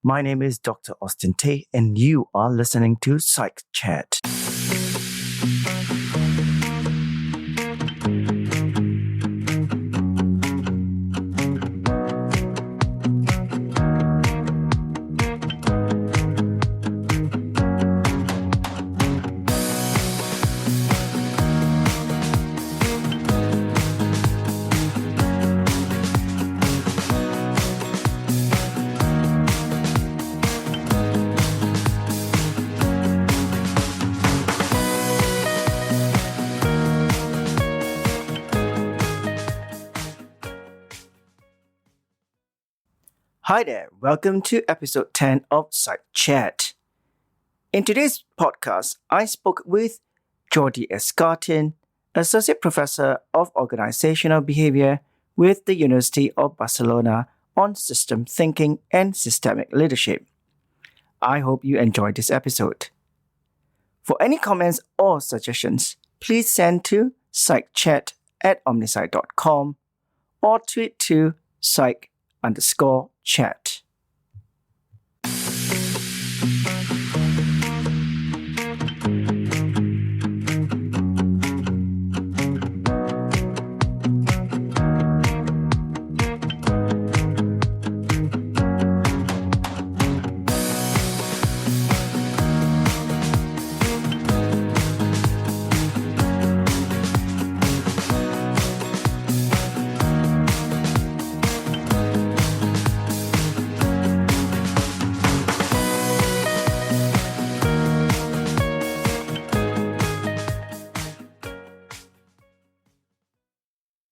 My name is Dr. Austin Tay, and you are listening to Psych Chat. Hi there, welcome to episode 10 of Psych Chat. In today's podcast, I spoke with Jordi Escartin, Associate Professor of Organizational Behavior with the University of Barcelona on system thinking and systemic leadership. I hope you enjoyed this episode. For any comments or suggestions, please send to psychchat@omnisci.com or tweet to psych_chat.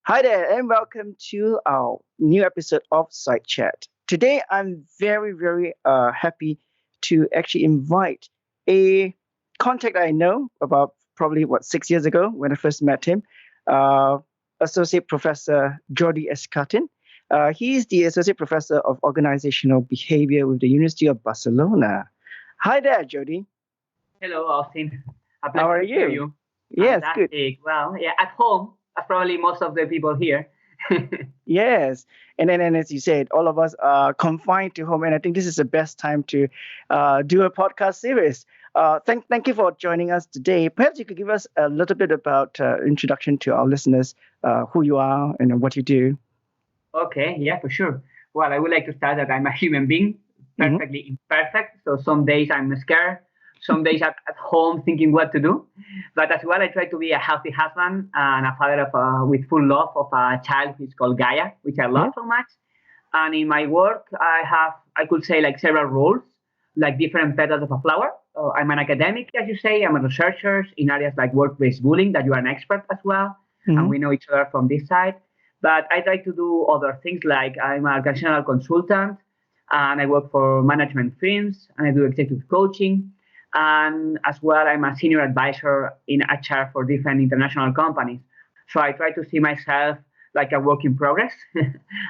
Hi there, and welcome to our new episode of Psych Chat. Today, I'm very happy to actually invite a contact I know about probably 6 years ago when I first met him, Associate Professor Jordi Escartin. He's the Associate Professor of Organizational Behavior with the University of Barcelona. Hi there, Jordi. Hello, Austin. A How are pleasure to hear you? you. Yes, good. Fantastic. Well, yeah, at home, as probably most of the people here. Yes, and then as you said, all of us are confined to home, and I think this is the best time to do a podcast series. Thank you for joining us today. Perhaps you could give us a little bit about introduction to our listeners, who you are and what you do. Okay, yeah, for sure. Well, I would like to start that I'm a human being, Mhm. perfectly imperfect. So some days I'm scared, some days I'm at home thinking what to do. But as well, I try to be a healthy husband and a father of with full love of a child who's called Gaia, which I Yeah. love so much. And in my work, I could say, like several roles, like different petals of a flower. I'm an academic, as you say. I'm a researcher in areas like workplace bullying, that you are an expert as well. And Mhm. we know each other from this side. But I try to do other things, like I'm an organizational consultant, and I work for management firms, and I do executive coaching. And as well, I'm a senior advisor in HR for different international companies. So I try to see myself like a work in progress.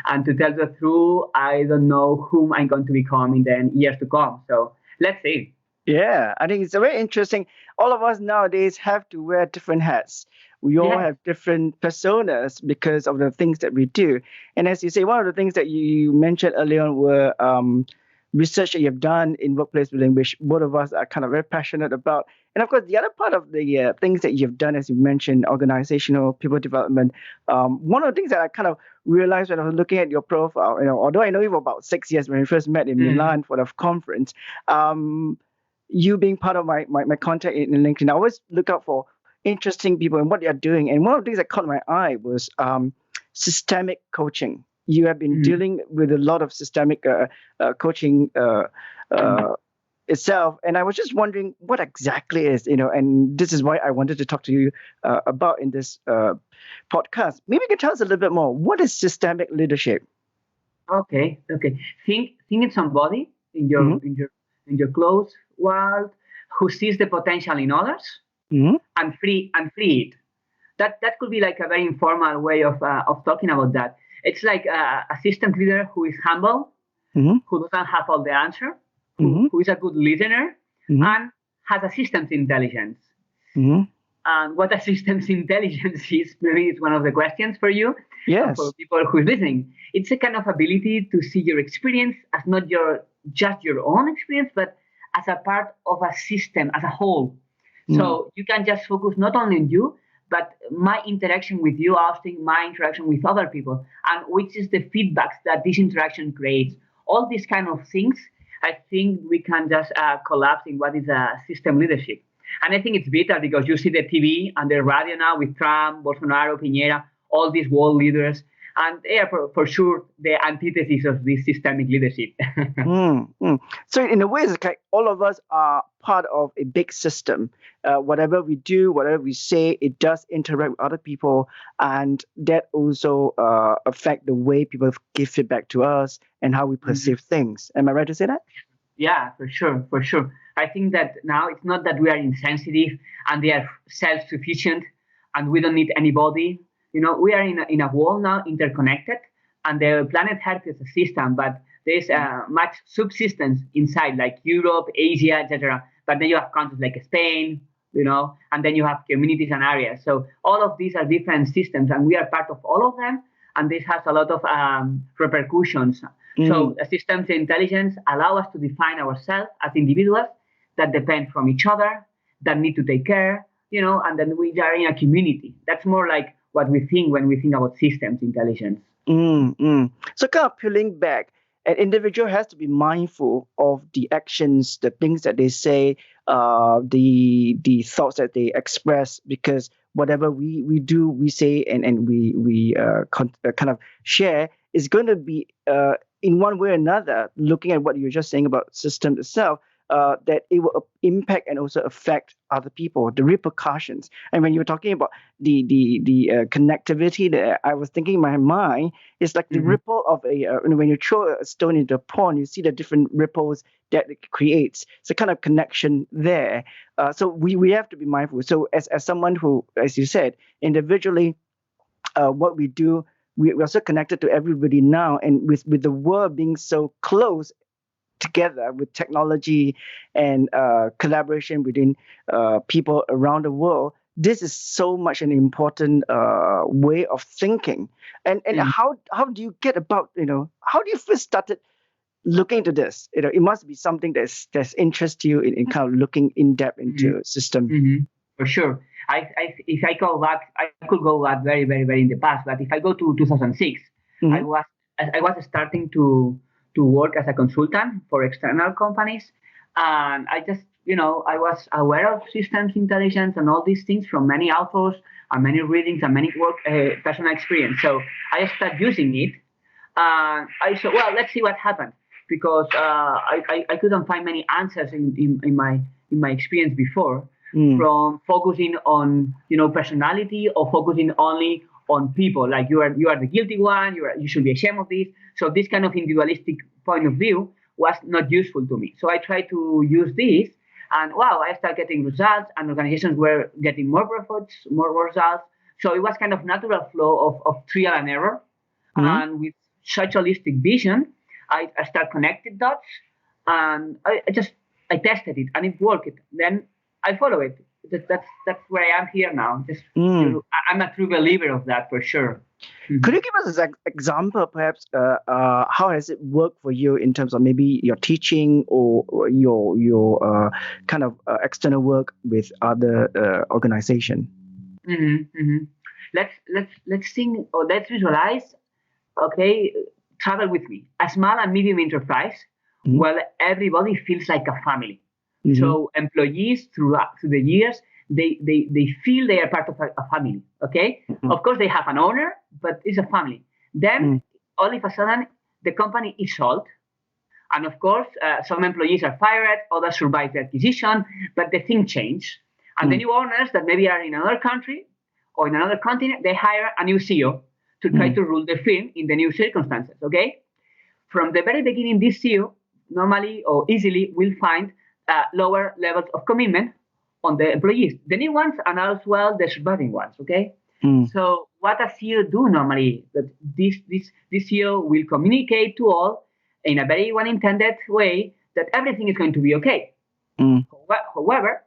And to tell the truth, I don't know whom I'm going to become in the years to come. So let's see. Yeah, I think it's very interesting. All of us nowadays have to wear different hats. We all Yes. have different personas because of the things that we do. And as you say, one of the things that you mentioned earlier on were research that you've done in workplace building, which both of us are kind of very passionate about. And of course, the other part of the things that you've done, as you mentioned, organizational people development. One of the things that I kind of realized when I was looking at your profile, although I know you for about 6 years when we first met in Mm. Milan for the conference. You being part of my contact in LinkedIn, I always look out for interesting people and what they are doing. And one of the things that caught my eye was systemic coaching. You have been Mm. dealing with a lot of systemic coaching itself, and I was just wondering what exactly is, and this is why I wanted to talk to you about in this podcast. Maybe you can tell us a little bit more. What is systemic leadership? Okay. Okay. Think in somebody in your Hmm. in your close world who sees the potential in others Hmm. and free it. That could be like a very informal way of talking about that. It's like a system leader who is humble, Hmm. who doesn't have all the answer, Hmm. who is a good listener, Hmm. and has a systems intelligence. Hmm. And what a systems intelligence is, maybe it's one of the questions for you and for Yes. people who are listening. It's a kind of ability to see your experience as not just your own experience, but as a part of a system as a whole. Mm. So you can just focus not only on you, but my interaction with you, Austin, my interaction with other people, and which is the feedbacks that this interaction creates. All these kind of things, I think we can just collapse in what is a system leadership. And I think it's vital because you see the TV and the radio now with Trump, Bolsonaro, Piñera, all these world leaders, and they are for sure the antithesis of this systemic leadership. Mm, mm. So in a way, it's like all of us are part of a big system. Whatever we do, whatever we say, it does interact with other people, and that also affect the way people give feedback to us and how we perceive things. Am I right to say that? Yeah, for sure, for sure. I think that now it's not that we are insensitive and they are self-sufficient and we don't need anybody. We are in a world now interconnected, and the planet Earth is a system, but there's much subsistence inside, like Europe, Asia, etc. But then you have countries like Spain, and then you have communities and areas. So all of these are different systems, and we are part of all of them. And this has a lot of repercussions. So systems intelligence allow us to define ourselves as individuals that depend from each other, that need to take care, and then we are in a community. That's more like what we think when we think about systems intelligence. So kind of peeling back, an individual has to be mindful of the actions, the things that they say, the thoughts that they express, because whatever we do, we say, and we kind of share is going to be in one way or another. Looking at what you're just saying about systems itself, that it will impact and also affect other people, the repercussions. And when you were talking about the connectivity, that I was thinking in my mind, it's like the ripple of when you throw a stone into a pond, you see the different ripples that it creates. It's a kind of connection there. So we have to be mindful. So as someone who, as you said, individually, what we do, we're also connected to everybody now, and with the world being so close together with technology and collaboration between people around the world, this is so much an important way of thinking. And how do you get about, how do you first started looking into this? It must be something that's interest you in kind of looking in depth into system. For sure. If I go back, I could go back very, very, very in the past. But if I go to 2006, I was starting to work as a consultant for external companies, and I just I was aware of systems intelligence and all these things from many authors and many readings and many work personal experience. So I started using it, and I said, well, let's see what happens, because I couldn't find many answers in my experience before. From focusing on personality or focusing only on people, like you are the guilty one, you should be ashamed of this. So this kind of individualistic point of view was not useful to me. So I tried to use this, and wow, I started getting results, and organizations were getting more profits, more results. So it was kind of natural flow of trial and error, and with such holistic vision, I started connected dots, and I tested it, and it worked. Then I follow it. That's where I am here now. I'm a true believer of that for sure. Could you give us an example, perhaps? How has it worked for you in terms of maybe your teaching or your kind of external work with other organization? Let's think or let's visualize. Okay, travel with me. A small and medium enterprise. Well, everybody feels like a family. So employees through the years, they feel they are part of a family. Okay, of course they have an owner, but it's a family. Then all of a sudden the company is sold, and of course some employees are fired, others survive the acquisition, but the thing changed, and the new owners that maybe are in another country or in another continent, they hire a new CEO to try to rule the firm in the new circumstances. Okay, from the very beginning, this CEO normally or easily will find lower levels of commitment on the employees, the new ones, and as well the surviving ones. Okay, so what does CEO do normally? That this CEO will communicate to all in a very well-intended way that everything is going to be okay. However,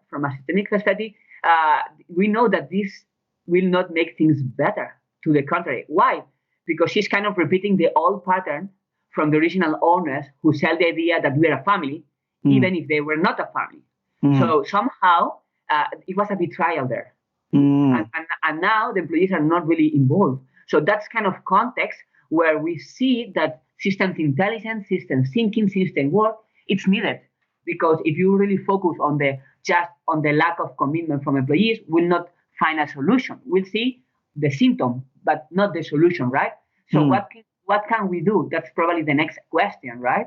from a systemic perspective, we know that this will not make things better. To the contrary. Why? Because she's kind of repeating the old pattern from the original owners who sell the idea that we are a family, even if they were not a family. So somehow it was a betrayal there. And now the employees are not really involved. So that's kind of context where we see that systems intelligence, systems thinking, system work, it's needed. Because if you really focus on the lack of commitment from employees, we'll not find a solution. We'll see the symptom, but not the solution, right? So what can we do? That's probably the next question, right?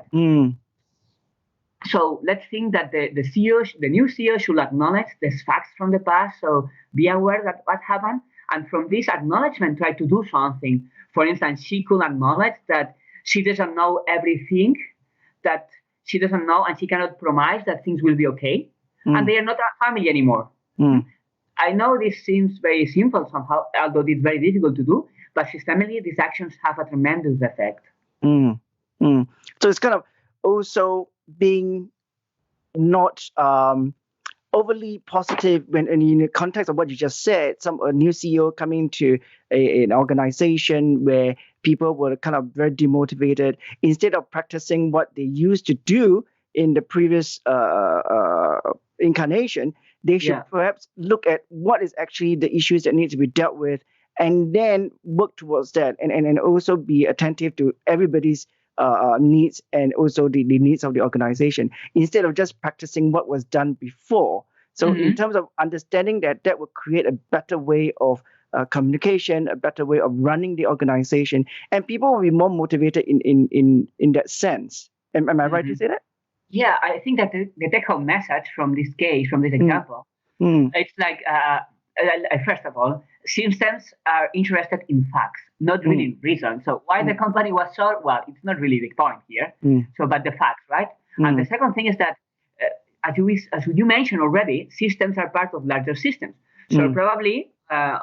So let's think that the CEO, the new CEO, should acknowledge the facts from the past. So be aware that what happened, and from this acknowledgement, try to do something. For instance, she could acknowledge that she doesn't know everything, that she doesn't know, and she cannot promise that things will be okay, and they are not a family anymore. I know this seems very simple somehow, although it's very difficult to do, but systemically, these actions have a tremendous effect. So it's kind of also being not overly positive when in the context of what you just said. A new CEO coming to an organization where people were kind of very demotivated. Instead of practicing what they used to do in the previous incarnation, they should perhaps look at what is actually the issues that need to be dealt with, and then work towards that, and also be attentive to everybody's needs and also the needs of the organization, instead of just practicing what was done before. So in terms of understanding that will create a better way of communication, a better way of running the organization, and people will be more motivated in that sense. Am I right to say that? Yeah, I think that the take-home message from this case, from this example, it's like, first of all, systems are interested in facts, not really in reason. So why the company was sold? Well, it's not really the point here. So, but the facts, right? And the second thing is that, as you mentioned already, systems are part of larger systems. So probably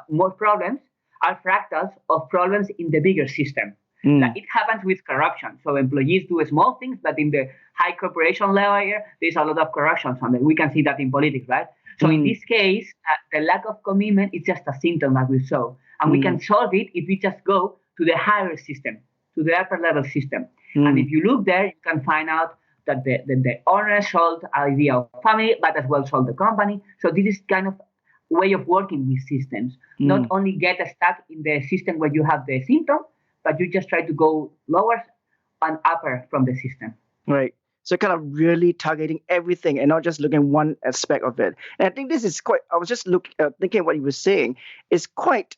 most problems are fractals of problems in the bigger system. Like it happens with corruption. So employees do small things, but in the high corporation layer, there's a lot of corruption. We can see that in politics, right? So in this case, the lack of commitment is just a symptom that we saw. And we can solve it if we just go to the higher system, to the upper level system. And if you look there, you can find out that the owner sold the idea of family, but as well sold the company. So this is kind of way of working with systems. Not only get stuck in the system where you have the symptom, but you just try to go lower and upper from the system. Right. So kind of really targeting everything and not just looking at one aspect of it. And I think this is quite, I was just thinking what you were saying, is quite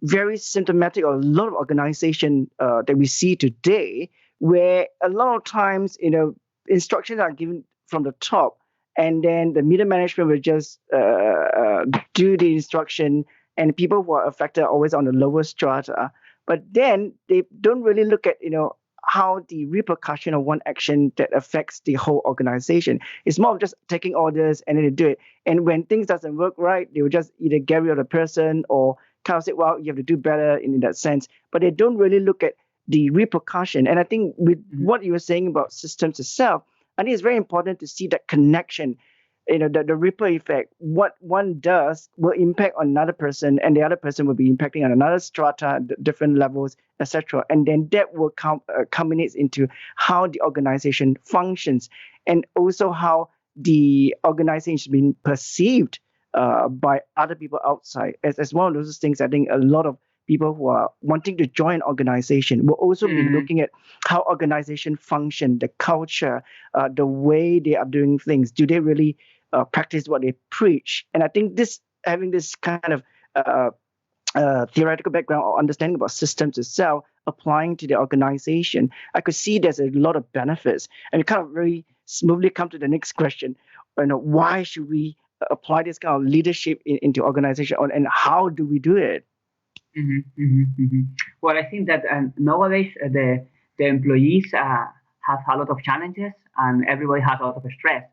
very symptomatic of a lot of organization that we see today, where a lot of times, instructions are given from the top, and then the middle management will just do the instruction, and people who are affected are always on the lower strata. But then they don't really look at, how the repercussion of one action that affects the whole organization. It's more of just taking orders and then they do it. And when things doesn't work right, they will just either get rid of the person or kind of say, well, you have to do better in that sense. But they don't really look at the repercussion. And I think with what you were saying about systems itself, I think it's very important to see that connection, the ripple effect. What one does will impact on another person, and the other person will be impacting on another strata, different levels, etc. And then that will culminates into how the organization functions, and also how the organization is being perceived by other people outside. As one of those things, I think a lot of people who are wanting to join an organization will also be looking at how organization function, the culture, the way they are doing things. Do they really practice what they preach? And I think having this kind of theoretical background or understanding about systems itself, applying to the organization, I could see there's a lot of benefits. And we kind of very smoothly come to the next question. Why should we apply this kind of leadership into organization, and how do we do it? Well, I think that nowadays the employees have a lot of challenges, and everybody has a lot of stress.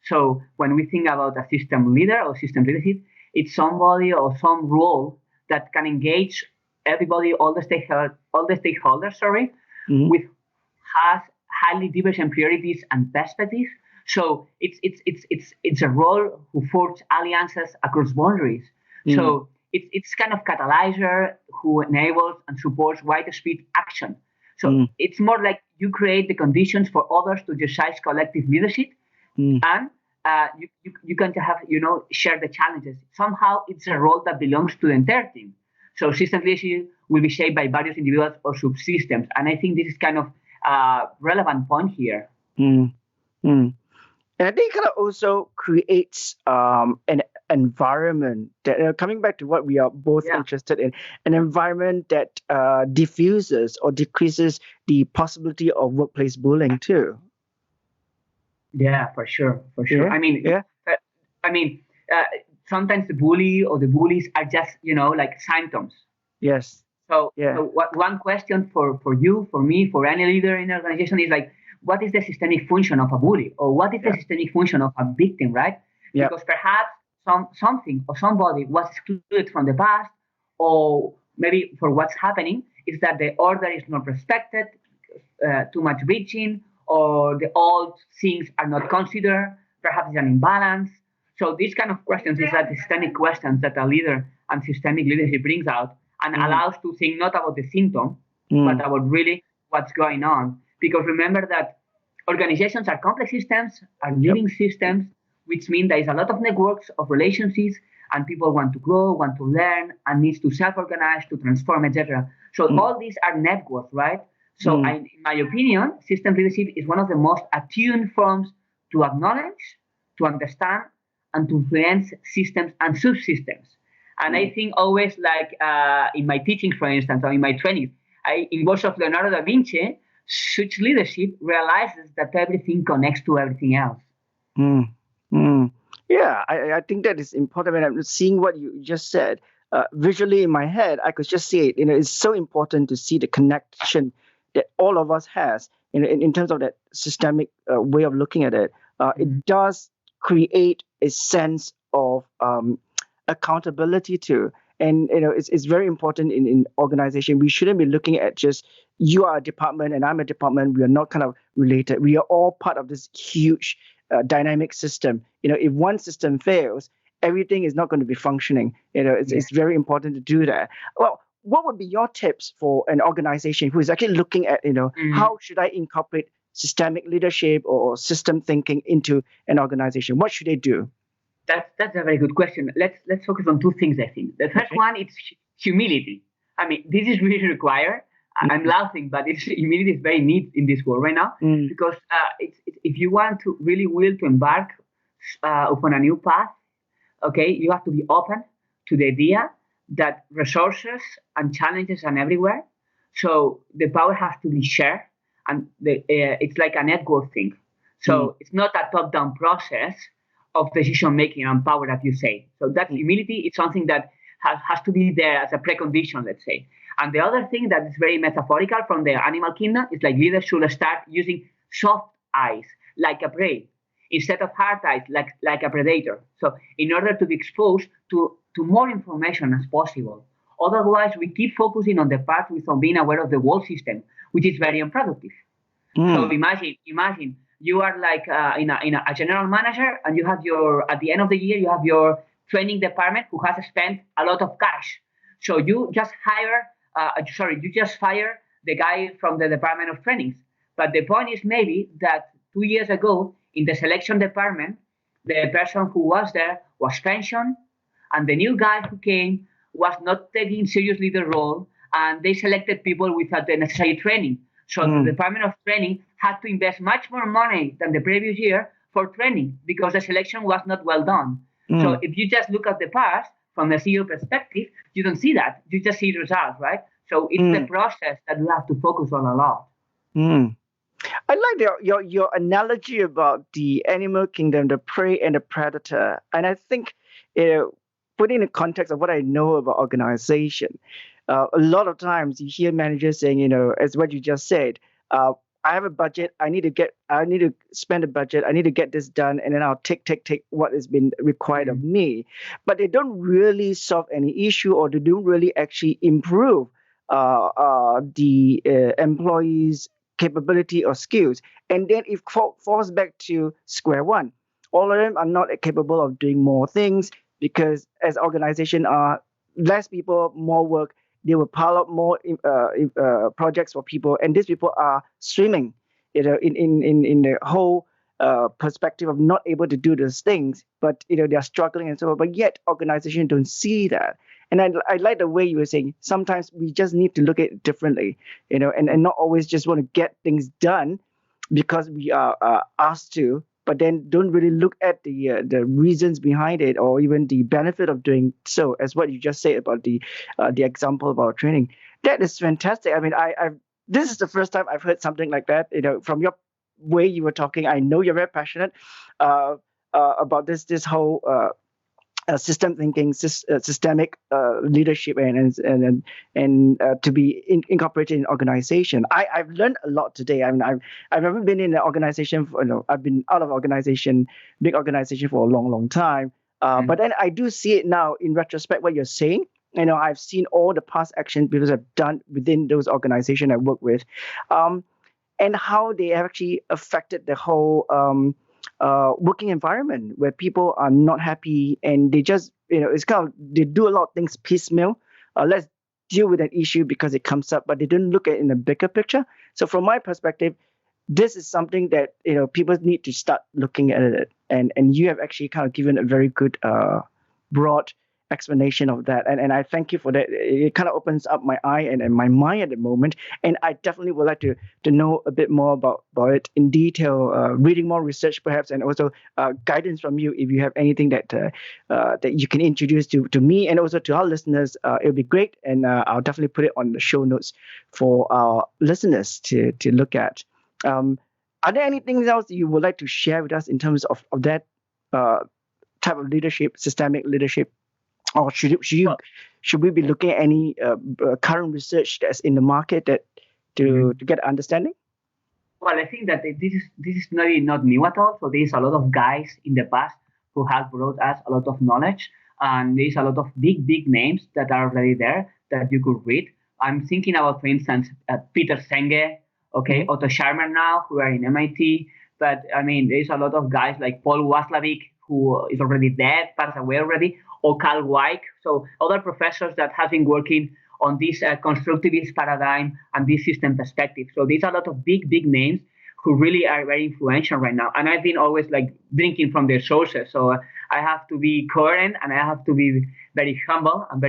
So when we think about a system leader or system leadership, it's somebody or some role that can engage everybody, all the stakeholders, with has highly diverse priorities and perspectives. So it's a role who forge alliances across boundaries. So it's kind of catalyzer who enables and supports widespread action. So mm, it's more like you create the conditions for others to exercise collective leadership, mm, and you can have share the challenges. Somehow it's a role that belongs to the entire team. So system leadership will be shaped by various individuals or subsystems, and I think this is kind of relevant point here. mm, mm. And I think it kind of also creates an environment that, coming back to what we are both Yeah, interested in, an environment that diffuses or decreases the possibility of workplace bullying too. yeah, for sure, for sure. Yeah, I mean, yeah, uh, I mean, uh, sometimes the bully or the bullies are just like symptoms. yes, So yeah, what one question for you, for me, for any leader in an organization is like, what is the systemic function of a bully, or what is the yeah, systemic function of a victim, right? yeah, Because perhaps something or somebody was excluded from the past, or maybe for what's happening is that the order is not respected, too much reaching, or the old things are not considered. Perhaps it's an imbalance. So these kind of questions is that systemic questions that a leader and systemic leadership brings out and mm, allows to think not about the symptom, but mm, about really what's going on. Because remember that organizations are complex systems, are yep, living systems, which mean there is a lot of networks of relationships, and people want to grow, want to learn, and needs to self-organize, to transform, etc. So mm, all these are networks, right? So mm, in my opinion, system leadership is one of the most attuned forms to acknowledge, to understand, and to influence systems and subsystems. And I mm. think always, like in my teaching, for instance, or in my training, in words of Leonardo da Vinci, such leadership realizes that everything connects to everything else. Mm, mm. Yeah, I think that is important. When I'm seeing what you just said, visually in my head, I could just see it. It's so important to see the connection that all of us has in terms of that systemic way of looking at it. Mhm. It does create a sense of accountability too. And it's very important in organization. We shouldn't be looking at just you are a department and I'm a department. We are not kind of related. We are all part of this huge dynamic system. If one system fails, everything is not going to be functioning. Yeah. It's very important to do that. Well, what would be your tips for an organization who is actually looking at, Mhm. how should I incorporate systemic leadership or system thinking into an organization? What should they do? That's a very good question. Let's focus on two things. I think the first Okay. one is humility. I mean, this is really required. I'm Mm, laughing, but humility is very neat in this world right now, mm, because if you want to really will to embark upon a new path, okay, you have to be open to the idea that resources and challenges are everywhere. So the power has to be shared, and it's like a network thing. mm, So it's not a top-down process of decision making and power, as you say. So that mm, humility is something that has to be there as a precondition, let's say. And the other thing that is very metaphorical from the animal kingdom is like leaders should start using soft eyes, like a prey, instead of hard eyes, like a predator. So in order to be exposed to more information as possible. Otherwise, we keep focusing on the part without being aware of the whole system, which is very unproductive. So mm, imagine you are like a general manager, and you have your at the end of the year you have your training department who has spent a lot of cash. So you just fire the guy from the department of trainings. But the point is maybe that 2 years ago in the selection department, the person who was there was pensioned, and the new guy who came was not taking seriously the role, and they selected people without the necessary training. So the mm, Department of Training had to invest much more money than the previous year for training because the selection was not well done. So mm, if you just look at the past from the CEO perspective, you don't see that. You just see results, right? So it's the mm, process that we have to focus on a lot. mm. I like your analogy about the animal kingdom, the prey and the predator. And I think, putting in the context of what I know about organization, a lot of times you hear managers saying, as what you just said, I have a budget. I need to spend a budget. I need to get this done, and then I'll take what has been required of Mm. me. But they don't really solve any issue, or they don't really actually improve the employees' capability or skills. And then it falls back to square one. All of them are not capable of doing more things because as organization are less people, more work, they will pile up more projects for people, and these people are swimming, in the whole perspective of not able to do those things, but they are struggling and so on. But yet, organizations don't see that. And I like the way you were saying. Sometimes we just need to look at it differently, and not always just want to get things done because we are asked to, but then don't really look at the reasons behind it or even the benefit of doing so, as what you just said about the example about training. That is fantastic. I mean, this is the first time I've heard something like that. From your way you were talking, I know you're very passionate about this whole system thinking, systemic leadership, and to be incorporated in organization. I've learned a lot today. I mean, I've never been in an organization. I've been out of big organization for a long time. But then I do see it now in retrospect. What you're saying, I've seen all the past actions people have done within those organizations I work with, and how they have actually affected the whole working environment where people are not happy and they just, it's kind of, they do a lot of things piecemeal. Let's deal with an issue because it comes up, but they don't look at it in a bigger picture. So from my perspective, this is something that, people need to start looking at it. And you have actually kind of given a very good, broad explanation of that. And I thank you for that. It kind of opens up my eye and my mind at the moment. And I definitely would like to know a bit more about it in detail, reading more research perhaps, and also guidance from you if you have anything that you can introduce to me and also to our listeners. It would be great. And I'll definitely put it on the show notes for our listeners to look at. Are there anything else you would like to share with us in terms of that type of leadership, systemic leadership? Or should we be looking at any current research that's in the market to get an understanding? Well, I think that this is not new at all. So there's a lot of guys in the past who have brought us a lot of knowledge, and there's a lot of big names that are already there that you could read. I'm thinking about, for instance, Peter Senge, Otto Scharmer now, who are in MIT. But I mean, there's a lot of guys like Paul Watzlawick, who is already dead, passed away already, or Carl Weick. So other professors that have been working on this constructivist paradigm and this system perspective. So there's a lot of big names who really are very influential right now. And I've been always drinking from their sources. So I have to be coherent and I have to be very humble and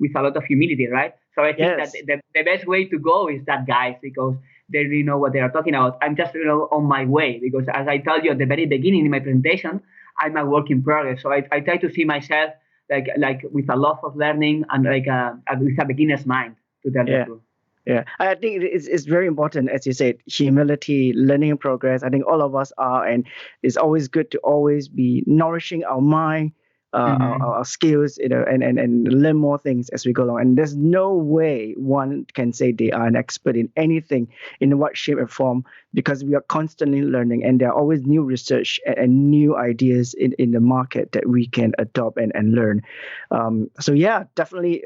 with a lot of humility, right? So I think that the best way to go is that, guys, because they really know what they are talking about. I'm just on my way, because as I told you at the very beginning in my presentation, I'm a work in progress. So I try to see myself like with a love of learning and with a beginner's mind, to tell the truth. Yeah, I think it's very important, as you said, humility, learning in progress. I think all of us are, and it's always good to always be nourishing our mind, our skills, and learn more things as we go along. And there's no way one can say they are an expert in anything in what shape or form, because we are constantly learning, and there are always new research and new ideas in the market that we can adopt and learn. So yeah, definitely,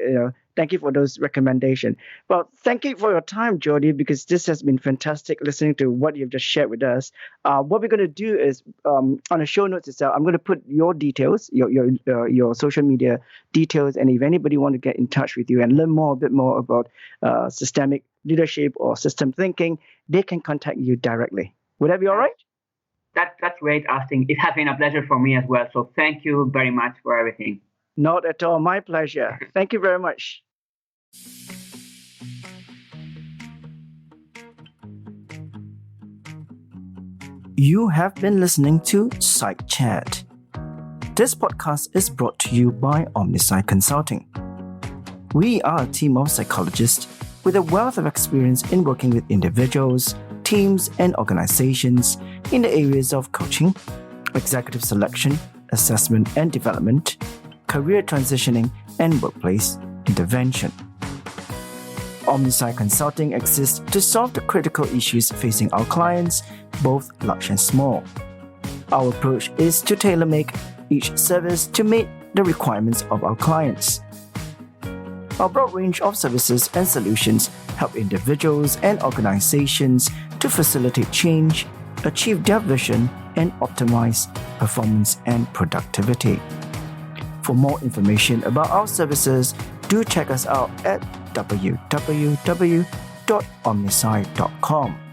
thank you for those recommendations. Well, thank you for your time, Jordi, because this has been fantastic listening to what you've just shared with us. What we're going to do is, on the show notes itself, I'm going to put your details, your social media details, and if anybody want to get in touch with you and learn a bit more about systemic leadership or system thinking, they can contact you directly. Would that be all right? That's great, Austin. It has been a pleasure for me as well. So thank you very much for everything. Not at all. My pleasure. Thank you very much. You have been listening to Psych Chat. This podcast is brought to you by Omnisci Consulting. We are a team of psychologists with a wealth of experience in working with individuals, teams, and organizations in the areas of coaching, executive selection, assessment and development, career transitioning, and workplace intervention. Omnisci Consulting exists to solve the critical issues facing our clients, both large and small. Our approach is to tailor-make each service to meet the requirements of our clients. Our broad range of services and solutions help individuals and organizations to facilitate change, achieve their vision, and optimize performance and productivity. For more information about our services, do check us out at www.omnisci.com.